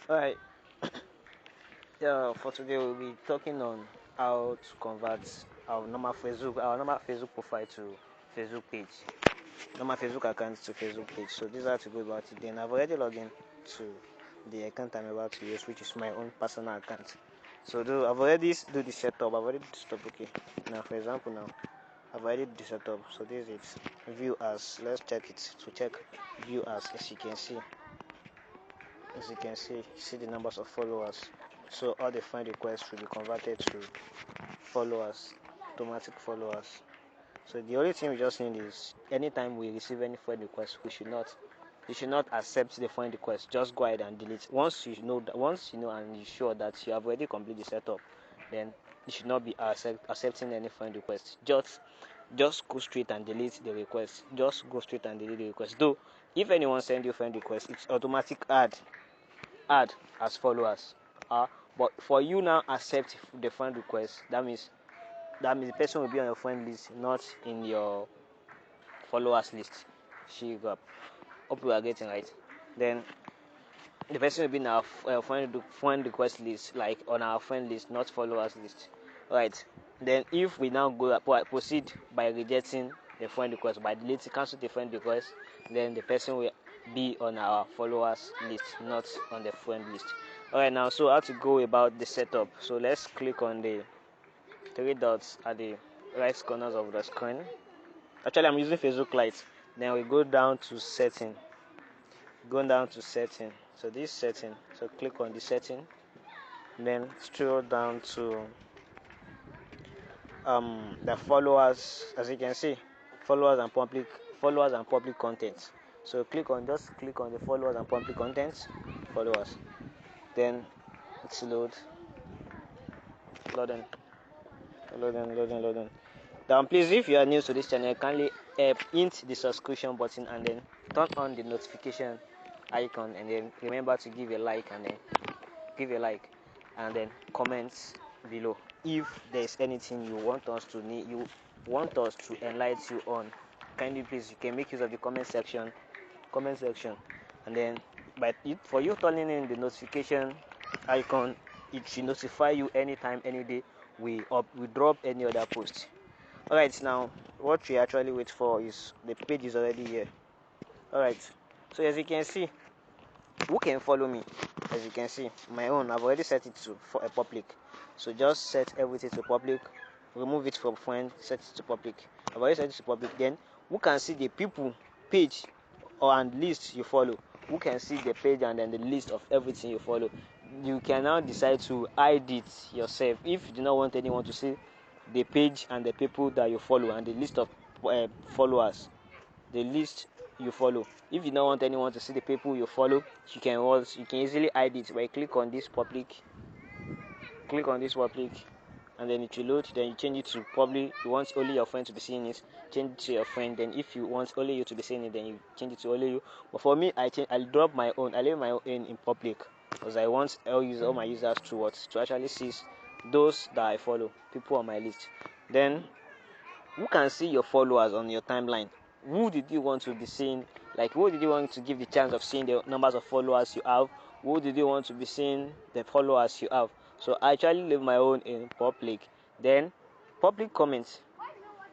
Alright, yeah, for today we'll be talking on how to convert our normal Facebook profile to Facebook page, normal Facebook account to Facebook page. So this is how to go about it. Then I've already logged in to the account I'm about to use, which is my own personal account. So I've already do the setup. I've already do the setup. Okay. Now, for example, now I've already do the setup. So this is it. View as. Let's check it. To check view as you can see. As you can see the numbers of followers. So all the friend requests will be converted to followers, automatic followers. So the only thing we just need is anytime we receive any friend request, you should not accept the friend request. Just go ahead and delete. Once you know and you're sure that you have already completed the setup, then you should not be accepting any friend request. Just go straight and delete the request. Just go straight and delete the request. Though if anyone send you friend request, it's automatic add as followers. But for you now accept the friend request, that means the person will be on your friend list, not in your followers list. Hope we are getting right. Then the person will be in our friend request list, like on our friend list, not followers list. Right. Then if we now proceed by rejecting the friend request, by deleting cancel the friend request, then the person will be on our followers list, not on the friend list. Alright, now so how to go about the setup. So let's click on the three dots at the right corners of the screen. Actually, I'm using Facebook Lite. Then we go down to setting. So this setting. So click on the setting. Then scroll down to the followers. As you can see, followers and public content. So click on the followers and public content. Followers. Then it's loading. Then please, if you are new to this channel, kindly hit the subscription button and then turn on the notification icon, and then remember to give a like and then comment below if there is anything you want us to enlighten you on. Kindly please, you can make use of the comment section, and then for you turning in the notification icon, it should notify you anytime, any day we drop any other post. Alright, now what we actually wait for is the page is already here. Alright, so as you can see, who can follow me? As you can see, my own, I've already set it for a public. So just set everything to public, remove it from friend, set it to public. I've already set it to public. Then who can see the people page and list you follow? Who can see the page and then the list of everything you follow? You can now decide to hide it yourself if you do not want anyone to see the page and the people that you follow and the list of followers, the list you follow. If you don't want anyone to see the people you follow, you can easily hide it by click on this public, and then it will load. Then you change it to public. You want only your friend to be seeing it, change it to your friend. Then if you want only you to be seeing it, then you change it to only you. But for me, I'll drop my own. I leave my own in public because I want all my users to actually see those that I follow, people on my list. Then who can see your followers on your timeline? Who did you want to be seeing? Like, who did you want to give the chance of seeing the numbers of followers you have? Who did you want to be seeing the followers you have? So I actually leave my own in public. Then public comments,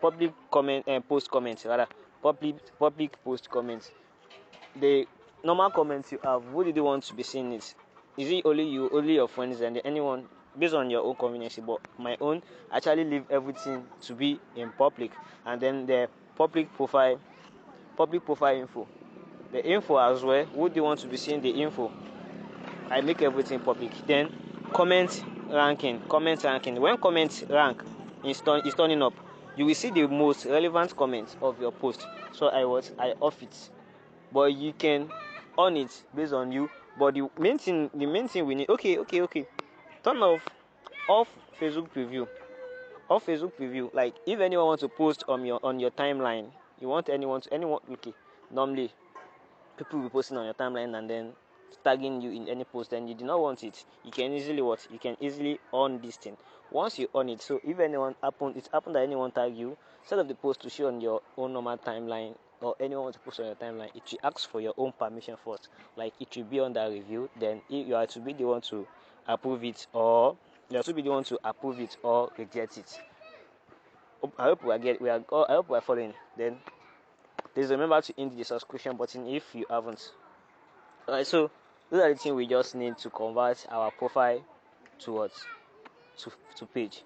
post comments rather, public post comments. The normal comments you have, who did you want to be seeing it? Is it only you, only your friends, and anyone based on your own convenience? But my own, actually leave everything to be in public. And then the public profile info, the info as well. Who do you want to be seeing the info? I make everything public. Then comment ranking. When comment rank is turning up, you will see the most relevant comments of your post. So I off it, but you can on it based on you. But the main thing we need. Okay. Turn off Facebook preview. Like if anyone wants to post on your timeline, you want anyone. Okay, normally people will be posting on your timeline and then tagging you in any post, and you do not want it. You can easily on this thing. Once you on it, so if it happened that anyone tag you, instead of the post to show on your own normal timeline, or anyone wants to post on your timeline, it will ask for your own permission first. Like it will be under review. Then you are to be the one to approve it, or you are to be the one to approve it or reject it. I hope I hope we are following. Then please remember to hit the subscription button if you haven't. Alright, so those are the things we just need to convert our profile to what? To page.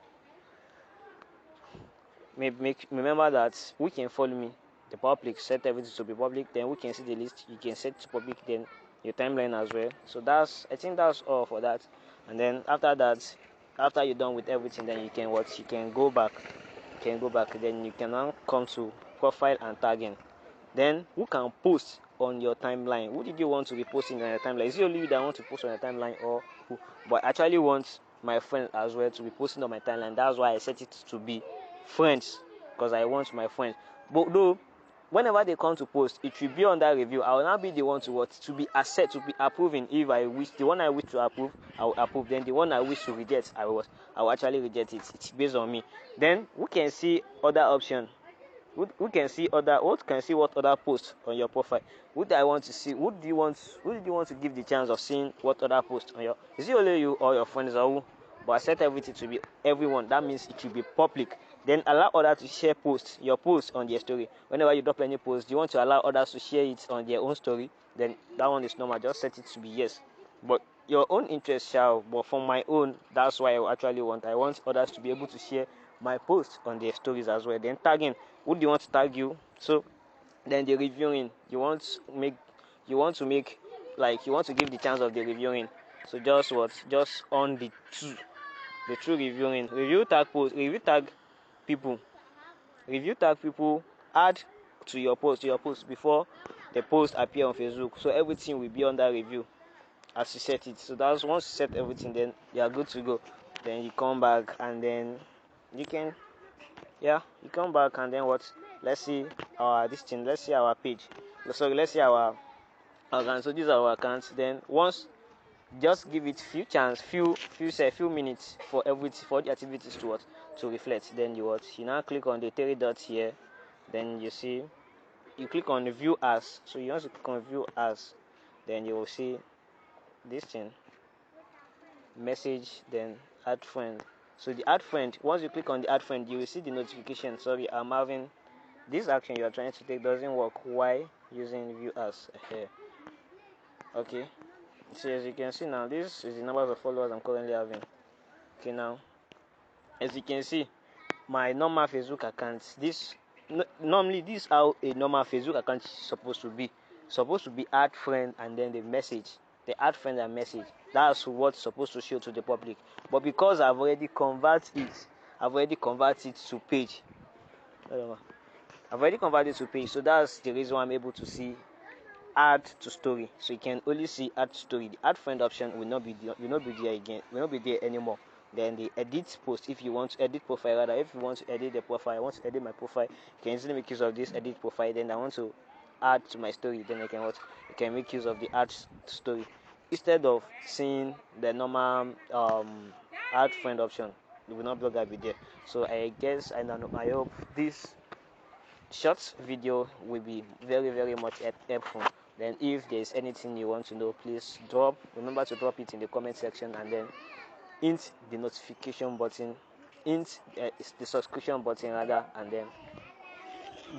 Remember that we can follow me, the public, set everything to be public, then we can see the list, you can set to public, then your timeline as well. So I think that's all for that. And then after that, after you're done with everything, then you can go back, then you can now come to profile and tagging. Then who can post on your timeline? Who did you want to be posting on your timeline? Is it only you that want to post on your timeline, or who? But I actually want my friend as well to be posting on my timeline. That's why I set it to be friends, because I want my friends. But though whenever they come to post, it will be under review. I will not be the one to be approving. If I wish, the one I wish to approve, I will approve. Then the one I wish to reject, I will actually reject it. It's based on me. Then we can see other options. We can see what other posts on your profile. Would I want to see? Who do you want to give the chance of seeing what other posts on your? Is it only you or your friends or who? But I set everything to be everyone. That means it should be public. Then allow others to share your posts on their story. Whenever you drop any post, you want to allow others to share it on their own story. Then that one is normal. Just set it to be yes. But your own interest shall. But for my own, that's why I want others to be able to share my posts on their stories as well. Then tagging. Who do you want to tag you? So then the reviewing. You want to give the chance of the reviewing. So just on the true reviewing. Review tag people. Add to your post before the post appear on Facebook. So everything will be under review as you set it. So that's once you set everything, then you are good to go. Then you come back and then you come back and then what? Let's see our page. Sorry, let's see our account. So these are our accounts. Then once, just give it few minutes for the activities to reflect. Then you now click on the 3 dots here. Then you click on the view as. So you want to click on view as. Then you will see this thing, message, then add friend. So the add friend, once you click on the add friend, you will see the notification. Sorry, I'm having this action you are trying to take doesn't work. Why using view as here? Okay. So as you can see now, this is the numbers of followers I'm currently having. Okay, now as you can see, my normal Facebook account. Normally this is how a normal Facebook account is supposed to be. Supposed to be add friend and then the message. The add friend and message. That's what's supposed to show to the public. But because I've already converted it to page. So that's the reason why I'm able to see add to story. So you can only see add to story. The add friend option will not be there anymore. Then the edit post, if you want to edit profile, if you want to edit the profile, I want to edit my profile, you can easily make use of this edit profile. Then I want to add to my story, then I can make use of the add story instead of seeing the normal add friend option. It will not be there. So I hope this short video will be very, very much helpful. Then if there's anything you want to know, please remember to drop it in the comment section, and then hit the notification button, the subscription button rather, and then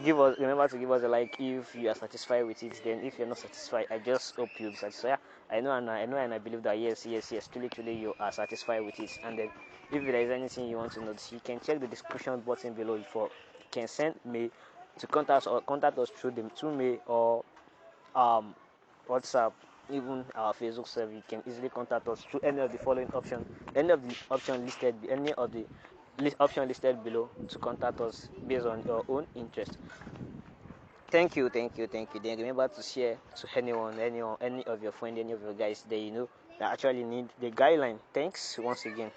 remember to give us a like if you are satisfied with it. Then if you're not satisfied, I just hope you'll be satisfied. I know and I believe that yes, truly you are satisfied with it. And then if there is anything you want to know, you can check the description button below. You can send me to contact us through mail or WhatsApp, even our Facebook server. You can easily contact us through any of the following options, any of the option listed below, to contact us based on your own interest. Thank you. Then remember to share to any of your friends, any of your guys that you know that actually need the guideline. Thanks once again.